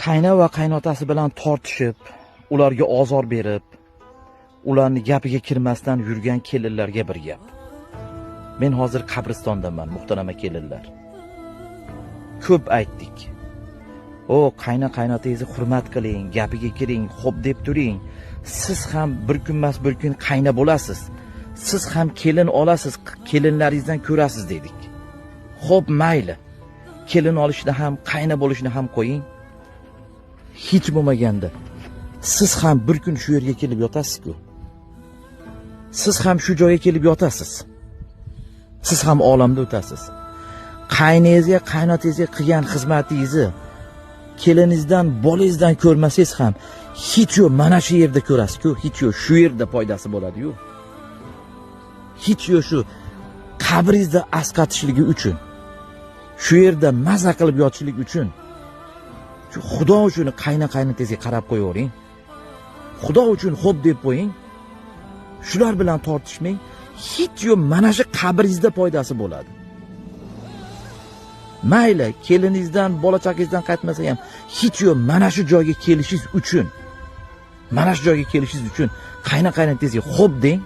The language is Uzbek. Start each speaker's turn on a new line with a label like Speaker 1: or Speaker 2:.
Speaker 1: qayna va qaynotasi bilan tortishib, ularga ozor berib, ularni gapiga kirmasdan yurgan kelinlarga bir gap. Men hozir qabristondaman, muhtarama kelinlar. Ko'p aytdik. O qaynotangizni hurmat qiling, gapiga kiring, xo'p deb turing. Siz ham bir kun emas bir kun qayna bo'lasiz. Siz ham kelin olasiz, kelinlaringizdan ko'rasiz dedik. Xo'p, mayli. Kelin olishni ham, qayna bo'lishni ham qo'ying. Hech bo'lmaganda siz ham bir kun shu yerga kelib yotasiz-ku. Siz ham shu joyga kelib yotasiz. Siz ham olamda o'tasiz. Qayningizga, qaynotangizga qilgan xizmatingizni keliningizdan, bolangizdan ko'rmasangiz ham hech yo'q mana shu yerda ko'rasiz-ku, hech yo'q shu yerda foydasi bo'ladi-yu. Hech yo'q shu qabringizda asqatishligi uchun, shu yerda maza qilib yotishlik uchun shu Xudo uchun qaynotangizga qarab qo'yavering. Xudo uchun xo'p deb qo'ying. Shular bilan tortishmang. Hech yo'q mana shu qabringizda foydasi bo'ladi. Mayli, keliningizdan, bola chaqangizdan qaytmasa ham hech yo'q mana shu joyga kelishingiz uchun, mana shu joyga kelishingiz uchun qaynotangizga xo'p deng.